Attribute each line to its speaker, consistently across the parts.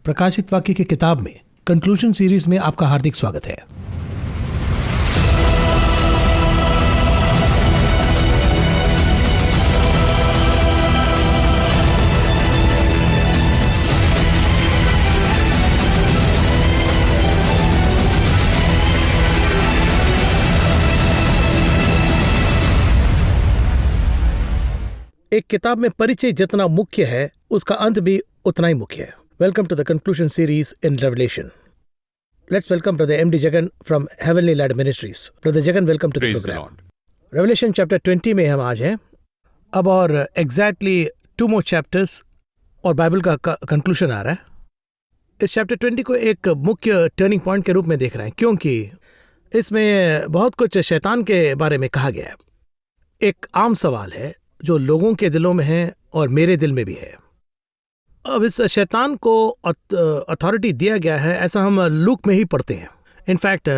Speaker 1: प्रकाशित वाक्य की किताब में कंक्लूजन सीरीज में आपका हार्दिक स्वागत है। एक किताब में परिचय जितना मुख्य है, उसका अंत भी उतना ही मुख्य है। Welcome to the conclusion series in Revelation. Let's welcome Brother M.D. Jagan from Heavenly Lad Ministries. Brother Jagan, welcome to the program. Revelation chapter 20 में हम आज हैं अब, और exactly 2 more chapters और बाइबल का conclusion आ रहा है। इस chapter 20 को एक मुख्य turning point के रूप में देख रहे हैं, क्योंकि इसमें बहुत कुछ शैतान के बारे में कहा गया है। एक आम सवाल है जो लोगों के दिलों में है और मेरे दिल में भी है। अब इस शैतान को अथॉरिटी दिया गया है, ऐसा हम लूक में ही पढ़ते हैं। इनफैक्ट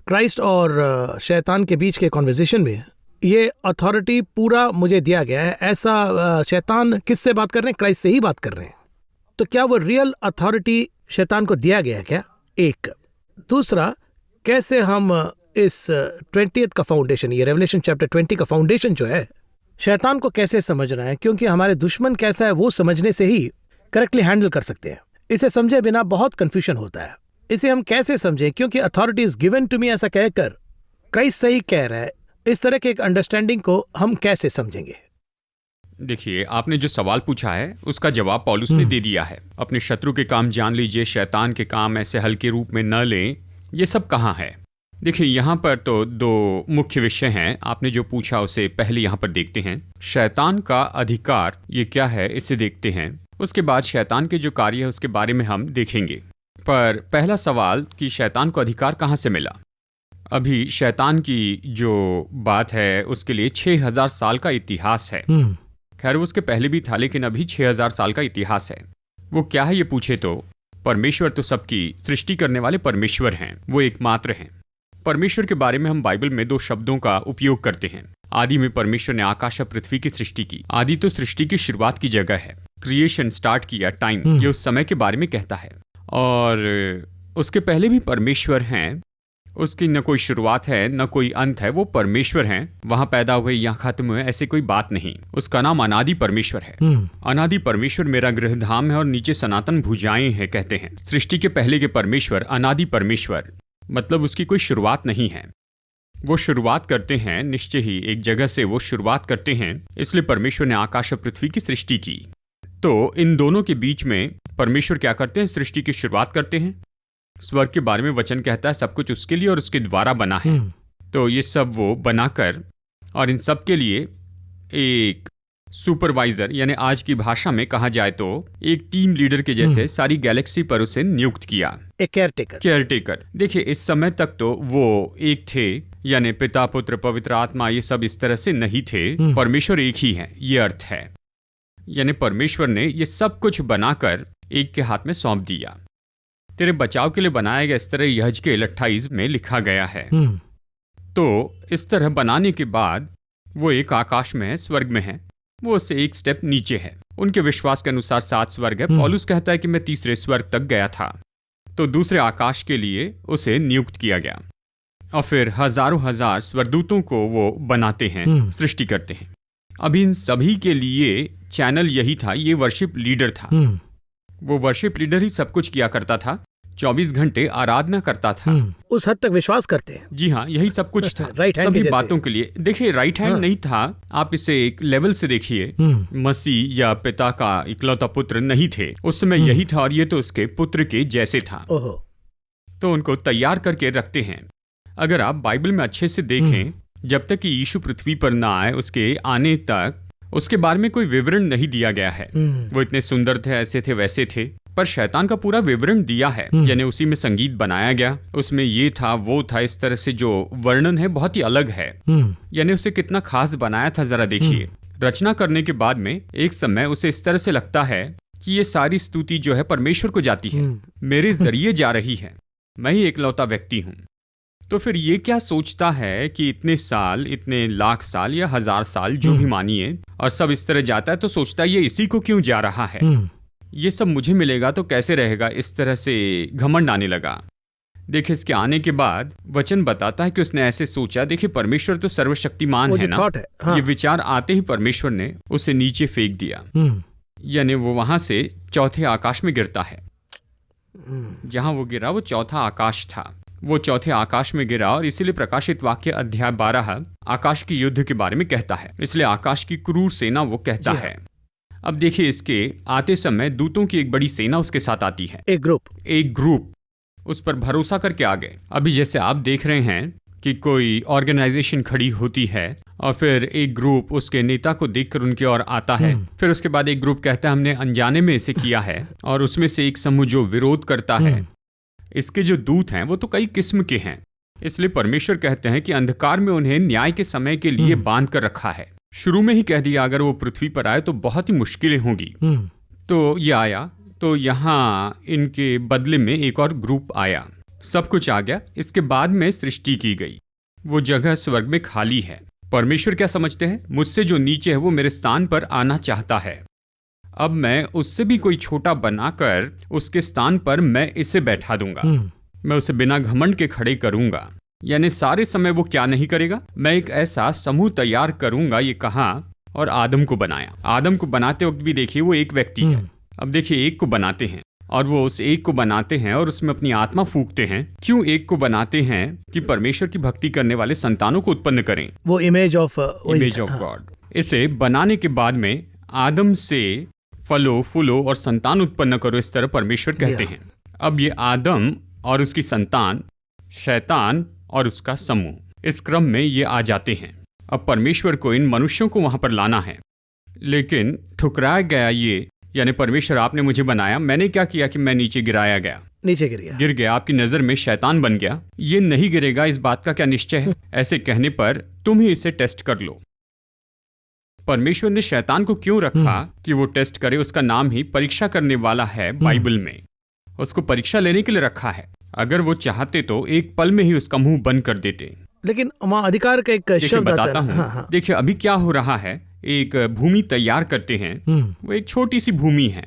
Speaker 1: क्राइस्ट और शैतान के बीच के कॉन्वर्सेशन में ये अथॉरिटी पूरा मुझे दिया गया है। ऐसा शैतान किससे बात कर रहे हैं? क्राइस्ट से ही बात कर रहे हैं। तो क्या वो रियल अथॉरिटी शैतान को दिया गया क्या? एक। दूसरा, कैसे हम इस 20th का फाउंडेशन, ये रेवलेशन चैप्टर 20 का फाउंडेशन जो है, शैतान को कैसे समझ रहे हैं? क्योंकि हमारे दुश्मन कैसा है वो समझने से ही करेक्टली हैंडल कर सकते हैं। इसे समझे बिना बहुत कंफ्यूजन होता है। इसे हम कैसे समझें? क्योंकि authority is given to me ऐसा कहकर क्राइस्ट सही कह रहा है। इस तरह के एक अंडरस्टैंडिंग को हम कैसे समझेंगे?
Speaker 2: देखिए, आपने जो सवाल पूछा है उसका जवाब पौलुस ने दे दिया है। अपने शत्रु के काम जान लीजिए, शैतान के काम ऐसे हल्के रूप में न लें। ये सब कहाँ है? देखिए, यहाँ पर तो 2 मुख्य विषय हैं। आपने जो पूछा उसे पहले यहाँ पर देखते हैं। शैतान का अधिकार ये क्या है, इसे देखते हैं। उसके बाद शैतान के जो कार्य है उसके बारे में हम देखेंगे। पर पहला सवाल कि शैतान को अधिकार कहाँ से मिला? अभी शैतान की जो बात है उसके लिए 6000 साल का इतिहास है। खैर, उसके पहले भी था, लेकिन अभी 6000 साल का इतिहास है। वो क्या है ये पूछे तो परमेश्वर तो सबकी सृष्टि करने वाले परमेश्वर हैं, वो एकमात्र हैं। परमेश्वर के बारे में हम बाइबल में 2 शब्दों का उपयोग करते हैं। आदि में परमेश्वर ने आकाश और पृथ्वी की सृष्टि की। आदि तो सृष्टि की शुरुआत की जगह है। क्रिएशन स्टार्ट किया, टाइम, ये उस समय के बारे में कहता है। और उसके पहले भी परमेश्वर हैं, उसकी न कोई शुरुआत है न कोई अंत है। वो परमेश्वर हैं, वहां पैदा हुए यहाँ खत्म हुए, ऐसे कोई बात नहीं। उसका नाम अनादि परमेश्वर है। अनादि परमेश्वर मेरा गृहधाम है और नीचे सनातन भुजाएं हैं, कहते हैं। सृष्टि के पहले के परमेश्वर, अनादि परमेश्वर, मतलब उसकी कोई शुरुआत नहीं है। वो शुरुआत करते हैं, निश्चय ही एक जगह से वो शुरुआत करते हैं। इसलिए परमेश्वर ने आकाश और पृथ्वी की सृष्टि की। तो इन दोनों के बीच में परमेश्वर क्या करते हैं? सृष्टि की शुरुआत करते हैं। स्वर्ग के बारे में वचन कहता है सब कुछ उसके लिए और उसके द्वारा बना है। तो ये सब वो बनाकर, और इन सब के लिए एक सुपरवाइजर, यानी आज की भाषा में कहा जाए तो एक टीम लीडर के जैसे सारी गैलेक्सी पर उसे नियुक्त किया।
Speaker 1: एक केयरटेकर।
Speaker 2: देखिए, इस समय तक तो वो एक थे, यानी पिता, पुत्र, पवित्र आत्मा, ये सब इस तरह से नहीं थे। परमेश्वर एक ही है, ये अर्थ है। यानी परमेश्वर ने ये सब कुछ बनाकर एक के हाथ में सौंप दिया। तेरे बचाव के लिए बनाया गया, इस तरह यहजकेल 28 में लिखा गया है। तो इस तरह बनाने के बाद वो एक आकाश में है, स्वर्ग में है, वो उससे एक स्टेप नीचे है। उनके विश्वास के अनुसार 7 स्वर्ग है। पौलुस कहता है कि मैं 3रे स्वर्ग तक गया था। तो दूसरे आकाश के लिए उसे नियुक्त किया गया, और फिर हजारों हजार स्वर्गदूतों को वो बनाते हैं, सृष्टि करते हैं। अभी इन सभी के लिए चैनल यही था, ये वर्शिप लीडर था। वो वर्शिप लीडर ही सब कुछ किया करता था, 24 घंटे आराधना करता था।
Speaker 1: उस हद तक विश्वास करते हैं।
Speaker 2: जी हाँ, यही सब कुछ था,
Speaker 1: राइट हैंड
Speaker 2: सभी बातों के लिए। देखिए, राइट हैंड नहीं था, आप इसे एक लेवल से देखिए। मसीह या पिता का इकलौता पुत्र नहीं थे उस समय, यही था, और ये तो उसके पुत्र के जैसे था। तो उनको तैयार करके रखते हैं। अगर आप बाइबल में अच्छे से देखें, जब तक कि यीशु पृथ्वी पर ना आए, उसके आने तक उसके बारे में कोई विवरण नहीं दिया गया है। वो इतने सुंदर थे, ऐसे थे, वैसे थे। पर शैतान का पूरा विवरण दिया है, यानी उसी में संगीत बनाया गया, उसमें ये था, वो था, इस तरह से जो वर्णन है बहुत ही अलग है। यानी उसे कितना खास बनाया था, जरा देखिए। रचना करने के बाद में एक समय उसे इस तरह से लगता है कि ये सारी स्तुति जो है परमेश्वर को जाती है, मेरे जरिए जा रही है, मैं ही एकलौता व्यक्ति हूँ। तो फिर ये क्या सोचता है कि इतने साल, इतने लाख साल या 1000 साल जो भी मानिए, और सब इस तरह जाता है, तो सोचता है ये इसी को क्यों जा रहा है। ये सब मुझे मिलेगा तो कैसे रहेगा, इस तरह से घमंड आने लगा। देखिए इसके आने के बाद वचन बताता है कि उसने ऐसे सोचा, देखिए परमेश्वर तो सर्वशक्तिमान है ना,
Speaker 1: है। हाँ।
Speaker 2: ये विचार आते ही परमेश्वर ने उसे नीचे फेंक दिया, यानी वो वहां से चौथे आकाश में गिरता है। जहां वो गिरा वो चौथा आकाश था, वो चौथे आकाश में गिरा, और इसीलिए प्रकाशित वाक्य अध्याय 12 आकाश के युद्ध के बारे में कहता है, इसलिए आकाश की क्रूर सेना वो कहता है। अब देखिए इसके आते समय दूतों की एक बड़ी सेना उसके साथ आती है, एक ग्रुप उस पर भरोसा करके आ गए। अभी जैसे आप देख रहे हैं कि कोई ऑर्गेनाइजेशन खड़ी होती है और फिर एक ग्रुप उसके नेता को देखकर उनकी ओर आता है, फिर उसके बाद एक ग्रुप कहता है हमने अनजाने में इसे किया है, और उसमें से एक समूह जो विरोध करता है। इसके जो दूत हैं वो तो कई किस्म के हैं, इसलिए परमेश्वर कहते हैं कि अंधकार में उन्हें न्याय के समय के लिए बांध कर रखा है। शुरू में ही कह दिया अगर वो पृथ्वी पर आए तो बहुत ही मुश्किलें होंगी। तो ये आया, तो यहाँ इनके बदले में एक और ग्रुप आया, सब कुछ आ गया। इसके बाद में सृष्टि की गई, वो जगह स्वर्ग में खाली है। परमेश्वर क्या समझते हैं, मुझसे जो नीचे है वो मेरे स्थान पर आना चाहता है, अब मैं उससे भी कोई छोटा बनाकर उसके स्थान पर मैं इसे बैठा दूंगा, मैं उसे बिना घमंड के खड़े करूंगा। यानी सारे समय वो क्या नहीं करेगा, मैं एक ऐसा समूह तैयार करूंगा, ये कहा और आदम को बनाया। आदम को बनाते वक्त भी देखिए वो एक व्यक्ति है। अब देखिए एक को बनाते हैं और वो उस एक को बनाते हैं और उसमें अपनी आत्मा फूंकते हैं। क्यों एक को बनाते हैं? कि परमेश्वर की भक्ति करने वाले संतानों को उत्पन्न करें, वो इमेज ऑफ गॉड। इसे बनाने के बाद में आदम से फलो फूलो और संतान उत्पन्न करो, इस तरह परमेश्वर कहते हैं। अब ये आदम और उसकी संतान, शैतान और उसका समूह, इस क्रम में ये आ जाते हैं। अब परमेश्वर को इन मनुष्यों को वहां पर लाना है, लेकिन ठुकराया गया ये, यानी परमेश्वर आपने मुझे बनाया, मैंने क्या किया कि मैं नीचे गिराया गया, नीचे गिर गया, आपकी नजर में शैतान बन गया। ये नहीं गिरेगा, इस बात का क्या निश्चय है? ऐसे कहने पर तुम ही इसे टेस्ट कर लो। परमेश्वर ने शैतान को क्यों रखा कि वो टेस्ट करे? उसका नाम ही परीक्षा करने वाला है बाइबल में, उसको परीक्षा लेने के लिए रखा है। अगर वो चाहते तो एक पल में ही उसका मुंह बंद कर देते, लेकिन वहां अधिकार का एक शब्द बताता हूँ। देखिए अभी क्या हो रहा है, एक भूमि तैयार करते हैं, वो एक छोटी सी भूमि है,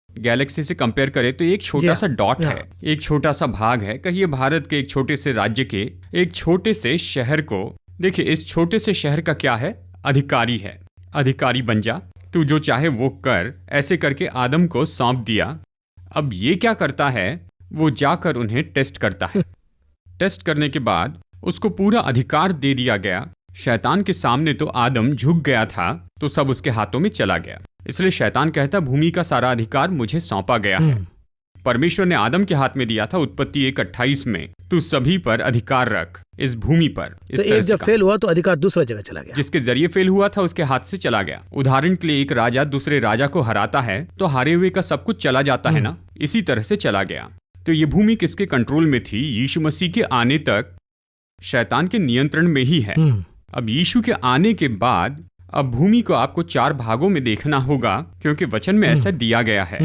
Speaker 2: गैलेक्सी से कंपेयर करें तो एक छोटा सा डॉट है, एक छोटा सा भाग है, कहिए भारत के एक छोटे से राज्य के एक छोटे से शहर को। देखिए इस छोटे से शहर का क्या है, अधिकारी है, अधिकारी बन जा, तू जो चाहे वो कर, ऐसे करके आदम को सौंप दिया। अब ये क्या करता है, वो जाकर उन्हें टेस्ट करता है। टेस्ट करने के बाद उसको पूरा अधिकार दे दिया गया। शैतान के सामने तो आदम झुक गया था, तो सब उसके हाथों में चला गया। इसलिए शैतान कहता भूमि का सारा अधिकार मुझे सौंपा गया है। परमेश्वर ने आदम के हाथ में दिया था उत्पत्ति 1:28 में, तू सभी पर अधिकार रख, इस भूमि पर। इस तो एक जब फेल हुआ तो अधिकार दूसरा जगह चला गया, जिसके जरिए फेल हुआ था उसके हाथ से चला गया। उदाहरण के लिए एक राजा दूसरे राजा को हराता है तो हारे हुए का सब कुछ चला जाता है ना, इसी तरह से चला गया। तो ये भूमि किसके कंट्रोल में थी? यीशु मसीह के आने तक शैतान के नियंत्रण में ही है। अब यीशु के आने के बाद अब भूमि को आपको 4 भागों में देखना होगा, क्योंकि वचन में ऐसा दिया गया है।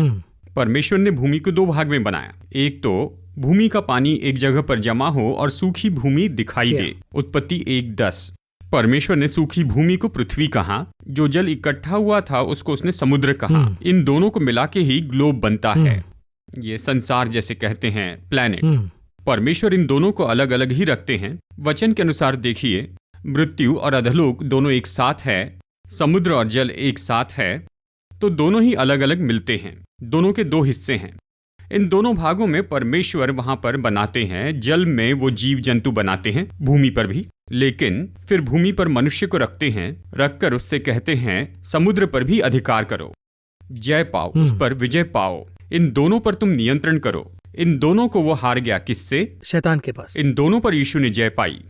Speaker 2: परमेश्वर ने भूमि को 2 भाग में बनाया। एक तो भूमि का पानी एक जगह पर जमा हो और सूखी भूमि दिखाई दे, उत्पत्ति 1:10। परमेश्वर ने सूखी भूमि को पृथ्वी कहा, जो जल इकट्ठा हुआ था उसको उसने समुद्र कहा। इन दोनों को मिला के ही ग्लोब बनता है, ये संसार जैसे कहते हैं, प्लैनेट। परमेश्वर इन दोनों को अलग अलग ही रखते हैं। वचन के अनुसार देखिए, मृत्यु और अधलोक दोनों एक साथ है, समुद्र और जल एक साथ है, तो दोनों ही अलग अलग मिलते हैं, दोनों के 2 हिस्से हैं। इन दोनों भागों में परमेश्वर वहां पर बनाते हैं, जल में वो जीव जंतु बनाते हैं, भूमि पर भी, लेकिन फिर भूमि पर मनुष्य को रखते हैं, रखकर उससे कहते हैं समुद्र पर भी अधिकार करो, जय पाओ, उस पर विजय पाओ, इन दोनों पर तुम नियंत्रण करो। इन दोनों को वो हार गया, किससे? शैतान के पास। इन दोनों पर यीशु ने जय पाई।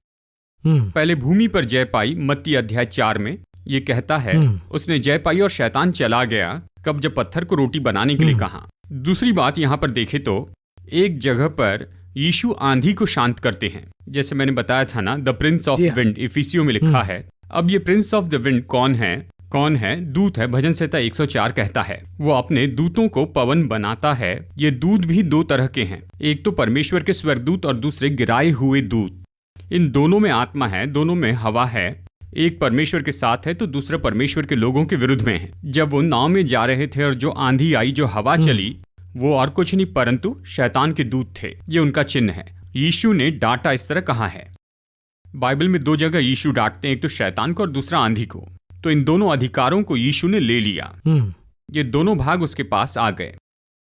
Speaker 2: पहले भूमि पर जय पाई, मत्ती अध्याय 4 में ये कहता है, उसने जय पाई और शैतान चला गया, कब? जब पत्थर को रोटी बनाने के लिए कहा। दूसरी बात यहाँ पर देखे तो एक जगह पर यीशु आंधी को शांत करते हैं, जैसे मैंने बताया था ना, द प्रिंस ऑफ विंड इफिसियों में लिखा है। अब ये प्रिंस ऑफ द विंड कौन है? दूत है। भजन संहिता 104 कहता है वो अपने दूतों को पवन बनाता है। ये दूत भी 2 तरह के हैं, एक तो परमेश्वर के स्वर्गदूत और दूसरे गिराए हुए दूत। इन दोनों में आत्मा है, दोनों में हवा है, एक परमेश्वर के साथ है तो दूसरा परमेश्वर के लोगों के विरुद्ध में है। जब वो नाव में जा रहे थे और जो आंधी आई, जो हवा चली, वो और कुछ नहीं परंतु शैतान के दूत थे। ये उनका चिन्ह है। यीशु ने डांटा इस तरह कहा है। बाइबल में 2 जगह यीशु डांटते हैं, एक तो शैतान को और दूसरा आंधी को। तो इन दोनों अधिकारों को यीशु ने ले लिया। ये दोनों भाग उसके पास आ गए,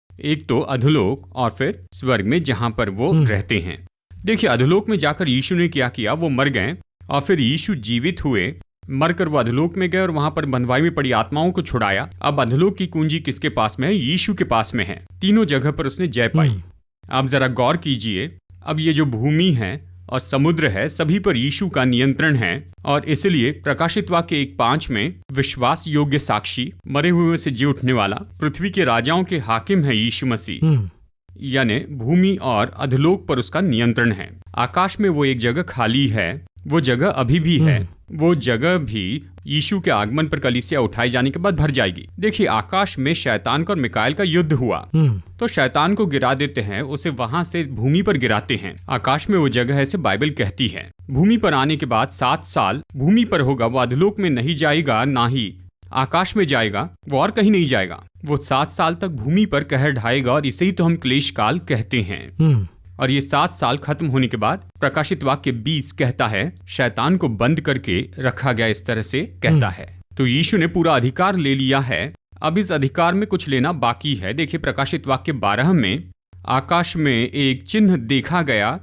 Speaker 2: एक तो अधोलोक और फिर स्वर्ग में जहां पर वो रहते हैं। देखिए, अधोलोक में जाकर यीशु ने क्या किया, वो मर गए और फिर यीशु जीवित हुए, मरकर वो अधोलोक में गए और वहां पर बंधुआई में पड़ी आत्माओं को छुड़ाया। अब अधोलोक की कुंजी किसके पास में है? यीशु के पास में है। तीनों जगह पर उसने जय पाई। आप जरा गौर कीजिए, अब ये जो भूमि है और समुद्र है, सभी पर यीशु का नियंत्रण है। और इसलिए प्रकाशित वाक्य 1:5 में विश्वास योग्य साक्षी, मरे हुए में से जी उठने वाला, पृथ्वी के राजाओं के हाकिम है यीशु मसीह। यानी भूमि और अधोलोक पर उसका नियंत्रण है। आकाश में वो एक जगह खाली है, वो जगह अभी भी है। वो जगह भी यीशु के आगमन पर कलीसिया उठाए जाने के बाद भर जाएगी। देखिए, आकाश में शैतान का और मिकाएल का युद्ध हुआ, तो शैतान को गिरा देते हैं, उसे वहां से भूमि पर गिराते हैं। आकाश में वो जगह है, ऐसे बाइबल कहती है। भूमि पर आने के बाद 7 साल भूमि पर होगा। वो अधोलोक में नहीं जाएगा, ना ही आकाश में जाएगा, वो और कहीं नहीं जाएगा। वो 7 साल तक भूमि पर कहर ढाएगा और इसे ही तो हम क्लेश काल कहते हैं। और ये 7 साल खत्म होने के बाद प्रकाशित वाक्य 20 कहता है, शैतान को बंद करके रखा गया, इस तरह से कहता है। तो यीशु ने पूरा अधिकार ले लिया है। अब इस अधिकार में कुछ लेना बाकी है। देखिए, प्रकाशित वाक्य 12 में आकाश में एक चिन्ह देखा गया।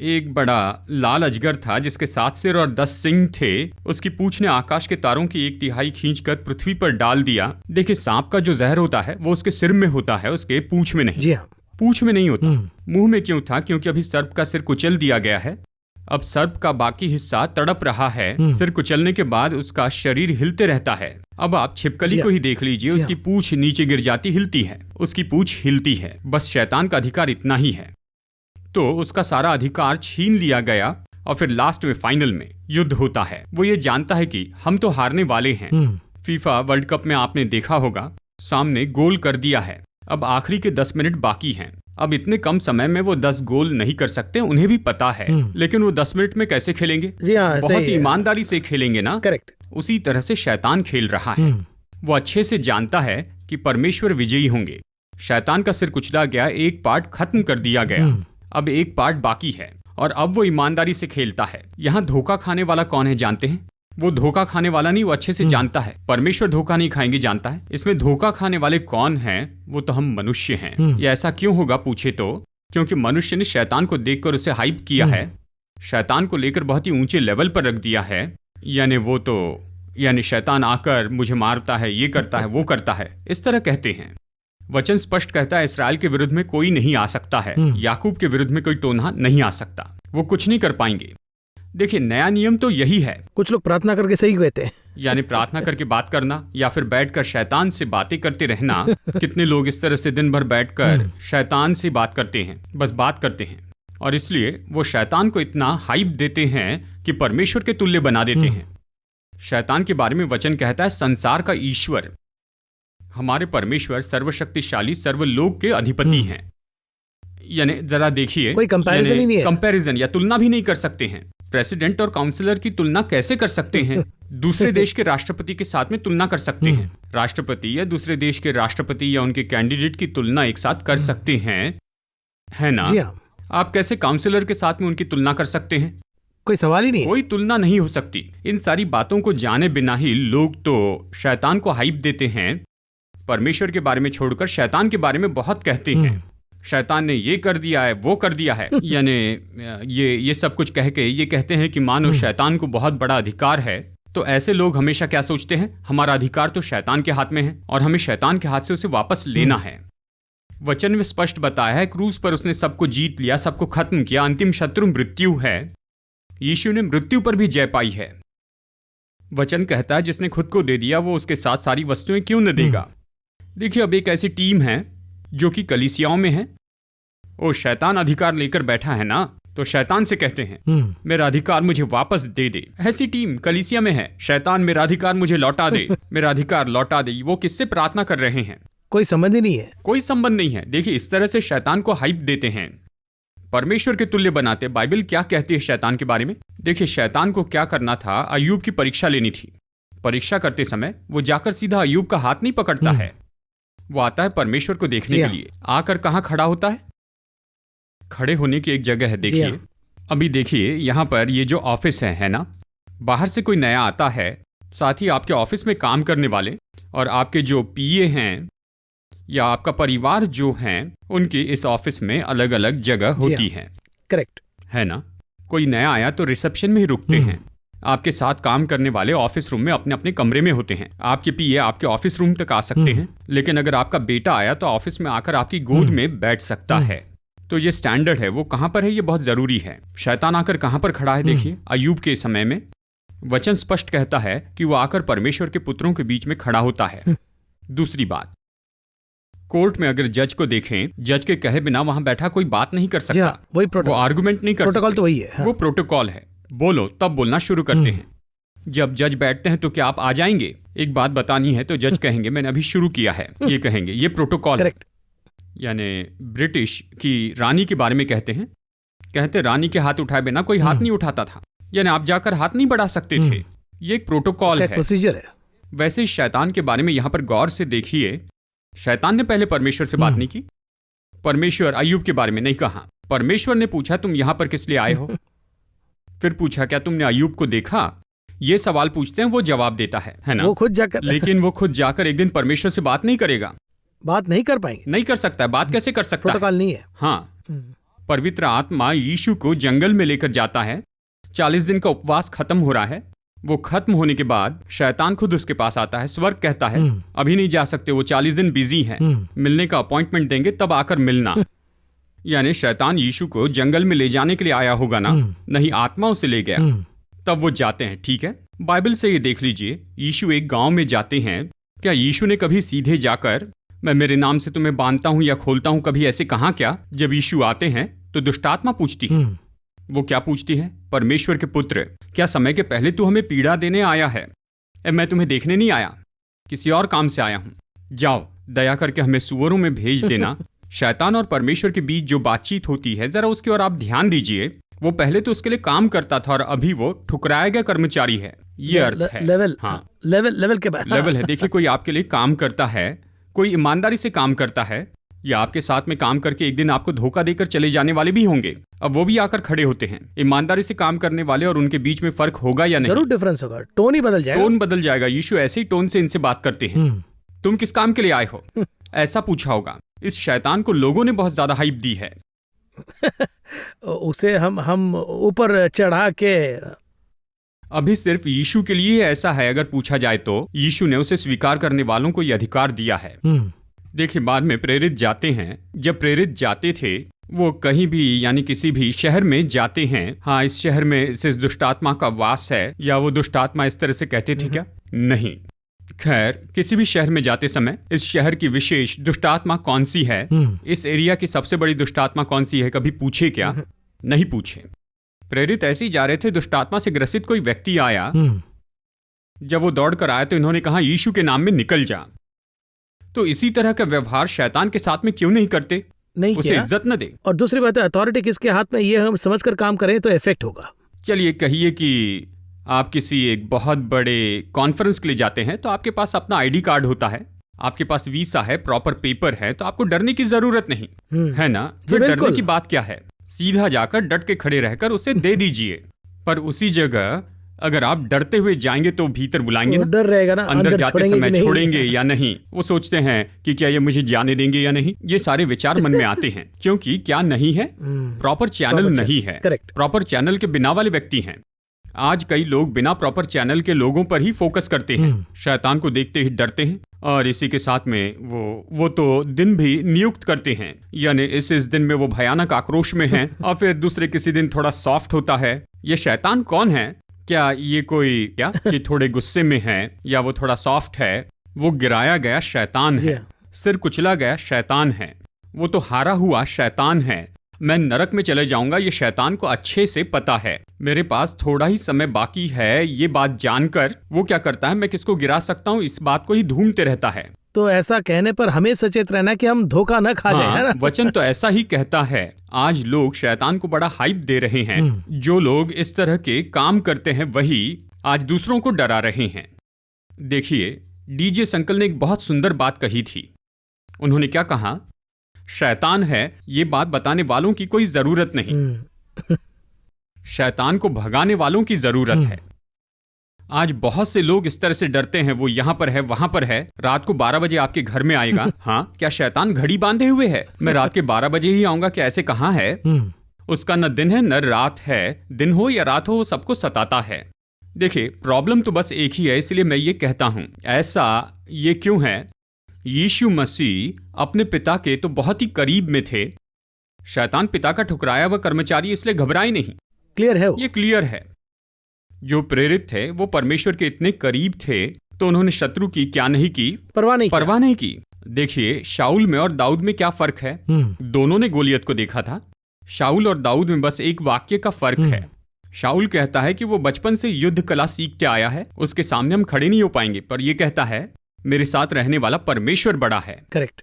Speaker 2: एक बड़ा लाल अजगर था जिसके 7 सिर और 10 सिंग थे। उसकी पूंछ ने आकाश के तारों की 1/3 खींचकर पृथ्वी पर डाल दिया। देखिए, सांप का जो जहर होता है वो उसके सिर में होता है, उसके पूंछ में नहीं।
Speaker 1: जी हाँ,
Speaker 2: पूंछ में नहीं होता। मुंह में क्यों था? क्योंकि अभी सर्प का सिर कुचल दिया गया है। अब सर्प का बाकी हिस्सा तड़प रहा है। सिर कुचलने के बाद उसका शरीर हिलते रहता है। अब आप छिपकली को ही देख लीजिए, उसकी पूंछ नीचे गिर जाती, हिलती है, उसकी पूंछ हिलती है। बस शैतान का अधिकार इतना ही है। तो उसका सारा अधिकार छीन लिया गया और फिर लास्ट में फाइनल में युद्ध होता है। वो ये जानता है कि हम तो हारने वाले हैं। फीफा वर्ल्ड कप में आपने देखा होगा, सामने गोल कर दिया है। अब आखिरी के 10 मिनट बाकी हैं। अब इतने कम समय में वो 10 गोल नहीं कर सकते, उन्हें भी पता है। लेकिन वो 10 मिनट में कैसे खेलेंगे?
Speaker 1: जी हाँ,
Speaker 2: बहुत ईमानदारी से खेलेंगे ना।
Speaker 1: करेक्ट।
Speaker 2: उसी तरह से शैतान खेल रहा है। वो अच्छे से जानता है कि परमेश्वर विजयी होंगे। शैतान का सिर कुचला गया, एक पार्ट खत्म कर दिया गया, अब एक पार्ट बाकी है और अब वो ईमानदारी से खेलता है। यहाँ धोखा खाने वाला कौन है जानते हैं? वो धोखा खाने वाला नहीं, वो अच्छे से जानता है परमेश्वर धोखा नहीं खाएंगे, जानता है। इसमें धोखा खाने वाले कौन हैं? वो तो हम मनुष्य हैं। ये ऐसा क्यों होगा पूछे तो? क्योंकि मनुष्य ने शैतान को देखकर उसे हाइप किया है, शैतान को लेकर बहुत ही ऊंचे लेवल पर रख दिया है। यानी शैतान आकर मुझे मारता है, ये करता है, वो करता है, इस तरह कहते हैं। वचन स्पष्ट कहता है, इसराइल के विरुद्ध में कोई नहीं आ सकता है, याकूब के विरुद्ध में कोई टोना नहीं आ सकता, वो कुछ नहीं कर पाएंगे। देखिए, नया नियम तो यही है।
Speaker 1: कुछ लोग प्रार्थना करके सही कहते हैं,
Speaker 2: यानी प्रार्थना करके बात करना या फिर बैठकर शैतान से बातें करते रहना। कितने लोग इस तरह से दिन भर बैठकर शैतान से बात करते हैं, बस बात करते हैं, और इसलिए वो शैतान को इतना हाइप देते हैं कि परमेश्वर के तुल्य बना देते हैं। शैतान के बारे में वचन कहता है, संसार का ईश्वर। हमारे परमेश्वर सर्वशक्तिशाली सर्वलोक के अधिपति हैं। यानी जरा देखिए,
Speaker 1: कोई कंपैरिजन ही नहीं है।
Speaker 2: कंपैरिजन या तुलना भी नहीं कर सकते हैं। प्रेसिडेंट और काउंसलर की तुलना कैसे कर सकते हैं? दूसरे देश के राष्ट्रपति के साथ में तुलना कर सकते हैं। राष्ट्रपति या दूसरे देश के राष्ट्रपति या उनके कैंडिडेट की तुलना एक साथ कर सकते हैं, है ना? आप कैसे काउंसलर के साथ में उनकी तुलना कर सकते हैं?
Speaker 1: कोई सवाल ही नहीं है।
Speaker 2: कोई तुलना नहीं हो सकती। इन सारी बातों को जाने बिना ही लोग तो शैतान को हाइप देते हैं, परमेश्वर के बारे में छोड़कर शैतान के बारे में बहुत कहते हैं। शैतान ने ये कर दिया है, वो कर दिया है, यानी ये सब कुछ कह के ये कहते हैं कि मानो शैतान को बहुत बड़ा अधिकार है। तो ऐसे लोग हमेशा क्या सोचते हैं? हमारा अधिकार तो शैतान के हाथ में है और हमें शैतान के हाथ से उसे वापस लेना है। वचन में स्पष्ट बताया है, क्रूस पर उसने सबको जीत लिया, सबको खत्म किया। अंतिम शत्रु मृत्यु है। यीशु ने मृत्यु पर भी जय पाई है। वचन कहता है, जिसने खुद को दे दिया वो उसके साथ सारी वस्तुएं क्यों न देगा? देखिए, अब एक ऐसी टीम है जो कि कलीसियाओं में है। ओ, शैतान अधिकार लेकर बैठा है ना, तो शैतान से कहते हैं मेरा अधिकार मुझे वापस दे दे। ऐसी टीम कलीसिया में है। शैतान मेरा अधिकार मुझे लौटा दे, मेरा अधिकार लौटा दे। वो किससे प्रार्थना कर रहे हैं?
Speaker 1: कोई संबंध ही नहीं है।
Speaker 2: कोई संबंध नहीं है। देखिए, इस तरह से शैतान को हाइप देते हैं। परमेश्वर के तुल्य बनाते। बाइबल क्या कहती है शैतान के बारे में? देखिए, शैतान को क्या करना था, अय्यूब की परीक्षा लेनी थी। परीक्षा करते समय वो जाकर सीधा अय्यूब का हाथ नहीं पकड़ता है, वो आता है परमेश्वर को देखने के लिए। आकर कहाँ खड़ा होता है? खड़े होने की एक जगह है, देखिए। अभी देखिए यहाँ पर ये जो ऑफिस है ना, बाहर से कोई नया आता है, साथ ही आपके ऑफिस में काम करने वाले और आपके जो पीए हैं या आपका परिवार जो हैं, उनकी इस ऑफिस में अलग अलग जगह होती है।
Speaker 1: करेक्ट
Speaker 2: है ना? कोई नया आया तो रिसेप्शन में ही रुकते हैं। आपके साथ काम करने वाले ऑफिस रूम में अपने अपने कमरे में होते हैं। आपके पीए आपके ऑफिस रूम तक आ सकते हैं, लेकिन अगर आपका बेटा आया तो ऑफिस में आकर आपकी गोद में बैठ सकता है। तो ये स्टैंडर्ड है। वो कहाँ पर है, ये बहुत जरूरी है। शैतान आकर कहाँ पर खड़ा है? देखिए, अय्यूब के समय में वचन स्पष्ट कहता है कि वो आकर परमेश्वर के पुत्रों के बीच में खड़ा होता है। दूसरी बात, कोर्ट में अगर जज को देखें, जज के कहे बिना वहां बैठा कोई बात नहीं कर सकता।
Speaker 1: वही
Speaker 2: वो आर्गुमेंट नहीं कर सकता।
Speaker 1: प्रोटोकॉल तो वही है।
Speaker 2: वो प्रोटोकॉल है। बोलो तब बोलना शुरू करते हैं। जब जज बैठते हैं तो क्या आप आ जाएंगे? एक बात बतानी है तो जज कहेंगे मैंने अभी शुरू किया है, ये कहेंगे। ये प्रोटोकॉल है। यानी ब्रिटिश की रानी के बारे में कहते रानी के हाथ उठाए बिना कोई हाथ नहीं उठाता था, यानी आप जाकर हाथ नहीं बढ़ा सकते थे। ये एक प्रोटोकॉल है, प्रोसीजर है। वैसे ही शैतान के बारे में यहां पर गौर से देखिए। शैतान ने पहले परमेश्वर से बात नहीं की। परमेश्वर अय्यूब के बारे में नहीं कहा। परमेश्वर ने पूछा तुम यहां पर किस लिए आए हो? फिर पूछा क्या तुमने अय्यूब को देखा? ये सवाल पूछते हैं, वो जवाब देता है ना?
Speaker 1: वो खुद जाकर
Speaker 2: लेकिन वो खुद जाकर एक दिन परमेश्वर से बात नहीं करेगा।
Speaker 1: बात नहीं कर पाएंगे,
Speaker 2: नहीं कर सकता है। बात कैसे कर सकता है?
Speaker 1: प्रोटोकॉल नहीं है।
Speaker 2: हाँ, पवित्र आत्मा यीशु को जंगल में लेकर जाता है। 40 दिन का उपवास खत्म हो रहा है। वो खत्म होने के बाद शैतान खुद उसके पास आता है। स्वर्ग कहता है अभी नहीं जा सकते, वो 40 दिन बिजी है, मिलने का अपॉइंटमेंट देंगे तब आकर मिलना। यानी शैतान यीशु को जंगल में ले जाने के लिए आया होगा ना, नहीं आत्मा उसे ले गया। तब वो जाते हैं। ठीक है, बाइबल से ये देख लीजिए, यीशु एक गांव में जाते हैं। क्या यीशु ने कभी सीधे जाकर मैं मेरे नाम से तुम्हें बांधता हूं या खोलता हूं, कभी ऐसे कहा क्या? जब यीशु आते हैं तो दुष्टात्मा पूछती है। वो क्या पूछती है? परमेश्वर के पुत्र, क्या समय के पहले तू हमें पीड़ा देने आया है? मैं तुम्हें देखने नहीं आया, किसी और काम से आया हूं। जाओ, दया करके हमें सुअरों में भेज देना। शैतान और परमेश्वर के बीच जो बातचीत होती है, जरा उसकी ओर आप ध्यान दीजिए। वो पहले तो उसके लिए काम करता था और अभी वो ठुकराया गया कर्मचारी है। ये अर्थ है।
Speaker 1: लेवल, हाँ, लेवल के बाद
Speaker 2: लेवल है। देखिए, कोई आपके लिए काम करता है, कोई ईमानदारी से काम करता है, या आपके साथ में काम करके एक दिन आपको धोखा देकर चले जाने वाले भी होंगे। अब वो भी आकर खड़े होते हैं। ईमानदारी से काम करने वाले और उनके बीच में फर्क होगा या नहीं?
Speaker 1: जरूर डिफरेंस होगा, टोन ही बदल जाएगा।
Speaker 2: टोन बदल जाएगा। यीशु ऐसे ही टोन से इनसे बात करते हैं। तुम किस काम के लिए आए हो, ऐसा पूछा होगा। इस शैतान को लोगों ने बहुत ज्यादा हाइप दी है।
Speaker 1: उसे हम ऊपर चढ़ा के
Speaker 2: अभी सिर्फ यीशु के लिए ऐसा है। अगर पूछा जाए तो यीशु ने उसे स्वीकार करने वालों को यह अधिकार दिया है। देखिए, बाद में प्रेरित जाते हैं। जब प्रेरित जाते थे, वो कहीं भी यानी किसी भी शहर में जाते हैं। हाँ, इस शहर में इस दुष्टात्मा का वास है, या वो दुष्टात्मा इस तरह से कहते थे क्या? नहीं। खैर, किसी भी शहर में जाते समय इस शहर की विशेष दुष्टात्मा कौन सी है, इस एरिया की सबसे बड़ी दुष्टात्मा कौन सी है, कभी पूछे क्या? नहीं पूछे। प्रेरित ऐसे ही जा रहे थे, दुष्टात्मा से ग्रसित कोई व्यक्ति आया। जब वो दौड़ कर आया तो इन्होंने कहा यीशु के नाम में निकल जा। तो इसी तरह का व्यवहार शैतान के साथ में क्यों नहीं करते?
Speaker 1: नहीं,
Speaker 2: उसे इज्जत न दे।
Speaker 1: और दूसरी बात है, अथॉरिटी किसके हाथ में, ये हम समझकर काम करें तो इफेक्ट होगा।
Speaker 2: चलिए कहिए कि आप किसी एक बहुत बड़े कॉन्फ्रेंस के लिए जाते हैं, तो आपके पास अपना आईडी कार्ड होता है, आपके पास वीसा है, प्रॉपर पेपर है, तो आपको डरने की जरूरत नहीं है ना? तो डरने की बात क्या है? सीधा जाकर डट के खड़े रहकर उसे दे दीजिए। पर उसी जगह अगर आप डरते हुए जाएंगे तो भीतर बुलाएंगे ना,
Speaker 1: डर रहेगा ना,
Speaker 2: अंदर जाते समय छोड़ेंगे या नहीं? वो सोचते हैं कि क्या ये मुझे जाने देंगे या नहीं। ये सारे विचार मन में आते हैं, क्योंकि क्या नहीं है, प्रॉपर चैनल नहीं है। प्रॉपर चैनल के बिना वाले व्यक्ति हैं। आज कई लोग बिना प्रॉपर चैनल के लोगों पर ही फोकस करते हैं, शैतान को देखते ही डरते हैं, और इसी के साथ में वो तो दिन भी नियुक्त करते हैं, यानी इस दिन में वो भयानक आक्रोश में हैं और फिर दूसरे किसी दिन थोड़ा सॉफ्ट होता है। ये शैतान कौन है? क्या ये कोई क्या कि थोड़े गुस्से में है या वो थोड़ा सॉफ्ट है? वो गिराया गया शैतान है, सिर कुचला गया शैतान है, वो तो हारा हुआ शैतान है। मैं नरक में चले जाऊंगा, ये शैतान को अच्छे से पता है। मेरे पास थोड़ा ही समय बाकी है, ये बात जानकर वो क्या करता है, मैं किसको गिरा सकता हूँ, इस बात को ही ढूंढते रहता है।
Speaker 1: तो ऐसा कहने पर हमें सचेत रहना कि हम धोखा न खा जाए, है ना?
Speaker 2: वचन तो ऐसा ही कहता है। आज लोग शैतान को बड़ा हाइप दे रहे हैं। जो लोग इस तरह के काम करते हैं वही आज दूसरों को डरा रहे हैं। देखिए, डीजे अंकल ने एक बहुत सुंदर बात कही थी। उन्होंने क्या कहा? शैतान है ये बात बताने वालों की कोई जरूरत नहीं, शैतान को भगाने वालों की जरूरत है। आज बहुत से लोग इस तरह से डरते हैं, वो यहां पर है, वहां पर है, रात को 12 बजे आपके घर में आएगा। हाँ, क्या शैतान घड़ी बांधे हुए है? मैं रात के 12 बजे ही आऊंगा, क्या ऐसे कहाँ है? उसका न दिन है न रात है, दिन हो या रात हो वो सबको सताता है। देखिए, प्रॉब्लम तो बस एक ही है, इसलिए मैं ये कहता हूं। ऐसा ये क्यों है? यीशु मसीह अपने पिता के तो बहुत ही करीब में थे। शैतान पिता का ठुकराया हुआ कर्मचारी, इसलिए घबराए नहीं।
Speaker 1: क्लियर है वो?
Speaker 2: ये क्लियर है। जो प्रेरित थे वो परमेश्वर के इतने करीब थे, तो उन्होंने शत्रु की क्या नहीं की? परवाह नहीं की। देखिए, शाऊल में और दाऊद में क्या फर्क है? दोनों ने गोलियत को देखा था। शाऊल और दाऊद में बस एक वाक्य का फर्क है। शाऊल कहता है कि वो बचपन से युद्ध कला सीखते आया है, उसके सामने हम खड़े नहीं हो पाएंगे, पर ये कहता है मेरे साथ रहने वाला परमेश्वर बड़ा है।
Speaker 1: करेक्ट।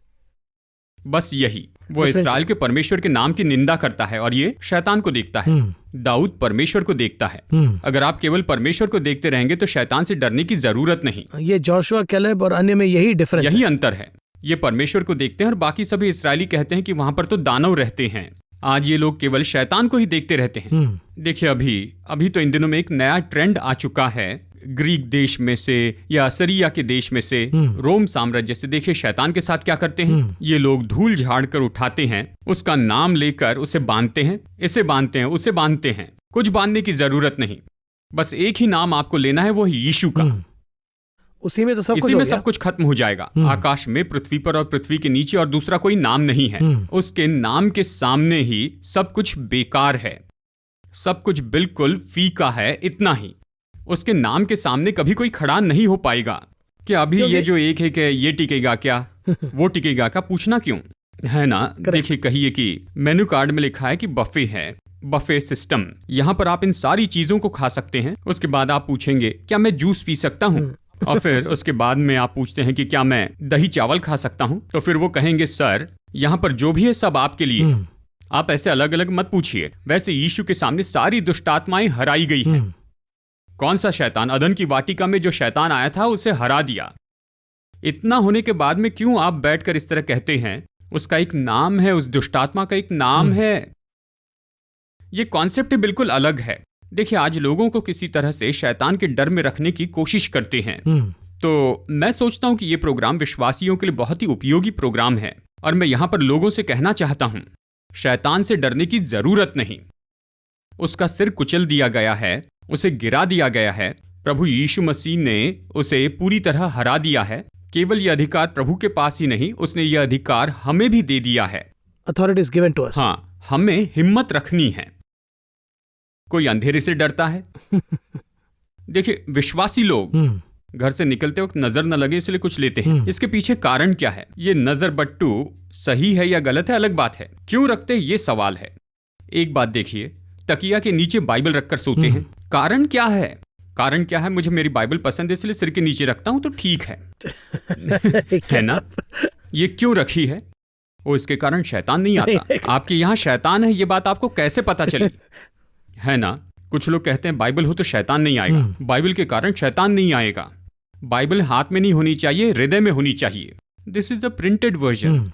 Speaker 2: बस यही। वो इस्राएल के परमेश्वर के नाम की निंदा करता है और ये शैतान को देखता है। दाऊद परमेश्वर को देखता है। अगर आप केवल परमेश्वर को देखते रहेंगे तो शैतान से डरने की जरूरत नहीं।
Speaker 1: ये जोशुआ, कैलेब और अन्य में यही डिफरेंस,
Speaker 2: यही अंतर है। ये परमेश्वर को देखते हैं और बाकी सभी इस्राएली कहते हैं कि वहां पर तो दानव रहते हैं। आज ये लोग केवल शैतान को ही देखते रहते हैं। देखिए, अभी तो इन दिनों में एक नया ट्रेंड आ चुका है। ग्रीक देश में से या असीरिया के देश में से, रोम साम्राज्य से। देखिए शैतान के साथ क्या करते हैं। ये लोग धूल झाड़ कर उठाते हैं, उसका नाम लेकर उसे बांधते हैं, इसे बांधते हैं, उसे बांधते हैं। कुछ बांधने की जरूरत नहीं, बस एक ही नाम आपको लेना है, वो है यीशु का।
Speaker 1: उसी में तो
Speaker 2: सब कुछ खत्म हो जाएगा। आकाश में, पृथ्वी पर और पृथ्वी के नीचे और दूसरा कोई नाम नहीं है। उसके नाम के सामने ही सब कुछ बेकार है, सब कुछ बिल्कुल फीका है। इतना ही, उसके नाम के सामने कभी कोई खड़ा नहीं हो पाएगा। क्या अभी ये जो एक है कि ये टिकेगा क्या, वो टिकेगा क्या, पूछना क्यों, है ना? देखिए, कहिए कि मेनू कार्ड में लिखा है कि बफे है, बफे सिस्टम। यहाँ पर आप इन सारी चीजों को खा सकते हैं। उसके बाद आप पूछेंगे क्या मैं जूस पी सकता हूँ, और फिर उसके बाद में आप पूछते हैं कि क्या मैं दही चावल खा सकता हूँ, तो फिर वो कहेंगे सर यहाँ पर जो भी है सब आपके लिए। आप ऐसे अलग अलग मत पूछिए। वैसे यीशु के सामने सारी दुष्ट आत्माएं हराई गई हैं। कौन सा शैतान? अदन की वाटिका में जो शैतान आया था उसे हरा दिया। इतना होने के बाद में क्यों आप बैठकर इस तरह कहते हैं उसका एक नाम है, उस दुष्टात्मा का एक नाम है? ये कॉन्सेप्ट बिल्कुल अलग है। देखिए, आज लोगों को किसी तरह से शैतान के डर में रखने की कोशिश करते हैं। तो मैं सोचता हूं कि ये प्रोग्राम विश्वासियों के लिए बहुत ही उपयोगी प्रोग्राम है, और मैं यहां पर लोगों से कहना चाहता हूं, शैतान से डरने की जरूरत नहीं। उसका सिर कुचल दिया गया है, उसे गिरा दिया गया है। प्रभु यीशु मसीह ने उसे पूरी तरह हरा दिया है। केवल यह अधिकार प्रभु के पास ही नहीं, उसने यह अधिकार हमें भी दे दिया है।
Speaker 1: Authority is given to us.
Speaker 2: हाँ, हमें हिम्मत रखनी है। कोई अंधेरे से डरता है? देखिए, विश्वासी लोग घर से निकलते वक्त नजर न लगे इसलिए कुछ लेते हैं। इसके पीछे कारण क्या है? ये नजर बट्टू सही है या गलत है अलग बात है, क्यों रखते ये सवाल है। एक बात देखिए, तकिया के नीचे बाइबल रखकर सोते हैं, कारण क्या है? कारण क्या है? मुझे मेरी बाइबल पसंद है इसलिए सिर के नीचे रखता हूं, तो ठीक है। है ना? ये क्यों रखी है? वो इसके कारण शैतान नहीं आता। आपके यहाँ शैतान है, ये बात आपको कैसे पता चली? है ना? कुछ लोग कहते हैं बाइबल हो तो शैतान नहीं आएगा। बाइबल के कारण शैतान नहीं आएगा। बाइबल हाथ में नहीं होनी चाहिए, हृदय में होनी चाहिए। This is a printed version.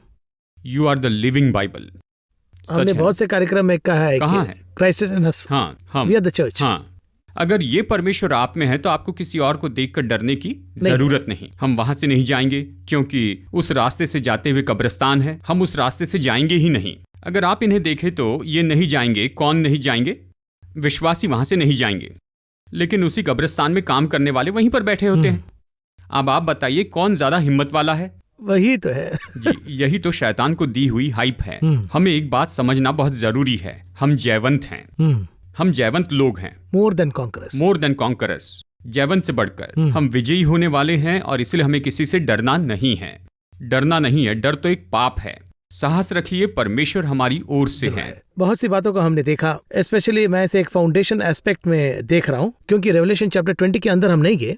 Speaker 2: You are the living Bible.
Speaker 1: हमने बहुत से कार्यक्रम में कहा है,
Speaker 2: कहाँ है?
Speaker 1: Christ in us, we are the church.
Speaker 2: हाँ, अगर ये परमेश्वर आप में है तो आपको किसी और को देखकर डरने की जरूरत नहीं। हम वहां से नहीं जाएंगे क्योंकि उस रास्ते से जाते हुए कब्रिस्तान है, हम उस रास्ते से जाएंगे ही नहीं। अगर आप इन्हें देखें तो ये नहीं जाएंगे। कौन नहीं जाएंगे? विश्वासी वहां से नहीं जाएंगे, लेकिन उसी कब्रिस्तान में काम करने वाले वहीं पर बैठे होते हैं। अब आप बताइए कौन ज्यादा हिम्मत वाला है?
Speaker 1: वही तो है।
Speaker 2: जी, यही तो शैतान को दी हुई हाइप है। हमें एक बात समझना बहुत जरूरी है, हम जयवंत हैं। हम जयवंत लोग हैं।
Speaker 1: More than conquerors.
Speaker 2: More than conquerors, जयवंत से बढ़कर हम विजयी होने वाले हैं, और इसलिए हमें किसी से डरना नहीं है। डरना नहीं है, डर तो एक पाप है। साहस रखिए, परमेश्वर हमारी ओर से है।
Speaker 1: बहुत सी बातों को हमने देखा, स्पेशली मैं इसे एक फाउंडेशन एस्पेक्ट में देख रहा हूँ, क्योंकि रेवलेशन चैप्टर 20 के अंदर हम नहीं गए,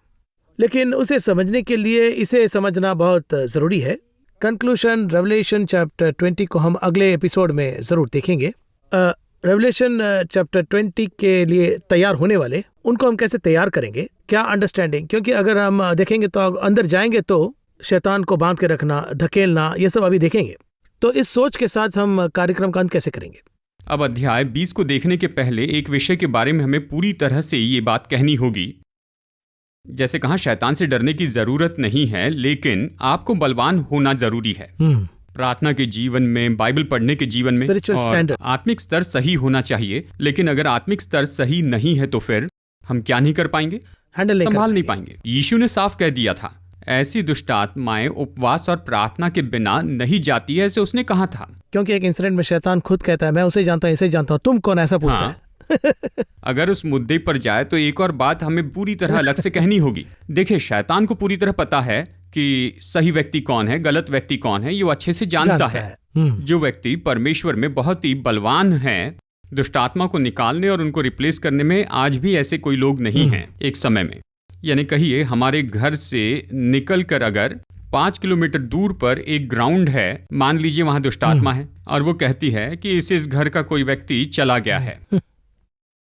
Speaker 1: लेकिन उसे समझने के लिए इसे समझना बहुत ज़रूरी है। कंक्लूशन रेवलेशन चैप्टर 20 को हम अगले एपिसोड में ज़रूर देखेंगे। रेवलेशन चैप्टर 20 के लिए तैयार होने वाले उनको हम कैसे तैयार करेंगे, क्या अंडरस्टैंडिंग, क्योंकि अगर हम देखेंगे तो अंदर जाएंगे तो शैतान को बांध के रखना, धकेलना, ये सब अभी देखेंगे। तो इस सोच के साथ हम कार्यक्रम का अंत कैसे करेंगे?
Speaker 2: अब अध्याय 20 को देखने के पहले एक विषय के बारे में हमें पूरी तरह से ये बात कहनी होगी। जैसे कहा, शैतान से डरने की जरूरत नहीं है, लेकिन आपको बलवान होना जरूरी है। प्रार्थना के जीवन में, बाइबल पढ़ने के जीवन में, और आत्मिक स्तर सही होना चाहिए। लेकिन अगर आत्मिक स्तर सही नहीं है तो फिर हम क्या नहीं कर पाएंगे, संभाल नहीं पाएंगे। यीशु ने साफ कह दिया था, ऐसी दुष्ट आत्माएं उपवास और प्रार्थना के बिना नहीं जाती है, ऐसे उसने कहा था।
Speaker 1: क्योंकि एक इंसिडेंट में शैतान खुद कहता है, मैं उसे जानता हूँ, इसे जानता हूँ, तुम कौन, ऐसा पूछता है।
Speaker 2: अगर उस मुद्दे पर जाए तो एक और बात हमें पूरी तरह अलग से कहनी होगी। देखिए, शैतान को पूरी तरह पता है कि सही व्यक्ति कौन है, गलत व्यक्ति कौन है, ये वो अच्छे से जानता है। जो व्यक्ति परमेश्वर में बहुत ही बलवान है, दुष्टात्मा को निकालने और उनको रिप्लेस करने में आज भी ऐसे कोई लोग नहीं हैं एक समय में। यानी कहिए, हमारे घर से निकलकर अगर 5 किलोमीटर दूर पर एक ग्राउंड है, मान लीजिए वहां दुष्टात्मा है, और वो कहती है कि इस घर का कोई व्यक्ति चला गया है,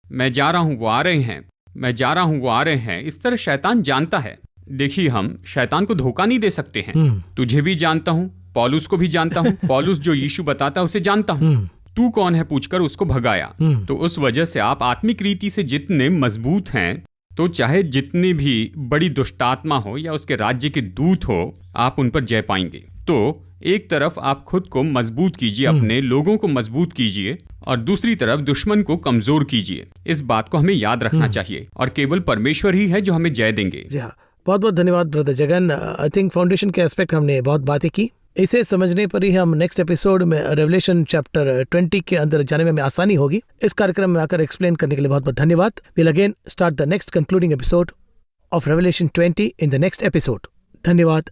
Speaker 2: मैं जा रहा हूं, वो आ रहे हैं, मैं जा रहा हूं, वो आ रहे हैं। इस तरह शैतान जानता है। देखिए, हम शैतान को धोखा नहीं दे सकते हैं। तुझे भी जानता हूं, पौलुस को भी जानता हूं, पौलुस जो यीशु बताता है उसे जानता हूं, तू कौन है पूछकर उसको भगाया। तो उस वजह से आप आत्मिक रीति से जितने मजबूत हैं, तो चाहे जितनी भी बड़ी दुष्टात्मा हो या उसके राज्य के दूत हो, आप उन पर जय पाएंगे। तो एक तरफ आप खुद को मजबूत कीजिए, अपने लोगों को मजबूत कीजिए, और दूसरी तरफ दुश्मन को कमजोर कीजिए। इस बात को हमें याद रखना चाहिए, और केवल परमेश्वर ही है जो हमें जय देंगे।
Speaker 1: जी हाँ, बहुत बहुत धन्यवाद brother Jagan. I think foundation के एस्पेक्ट हमने बहुत बातें की। इसे समझने पर ही हम नेक्स्ट एपिसोड में रेवलेशन चैप्टर 20 के अंदर जाने में हमें आसानी होगी। इस कार्यक्रम में आकर एक्सप्लेन करने के लिए बहुत बहुत धन्यवाद। Will again start the next concluding episode of revelation 20 in the next episode. धन्यवाद।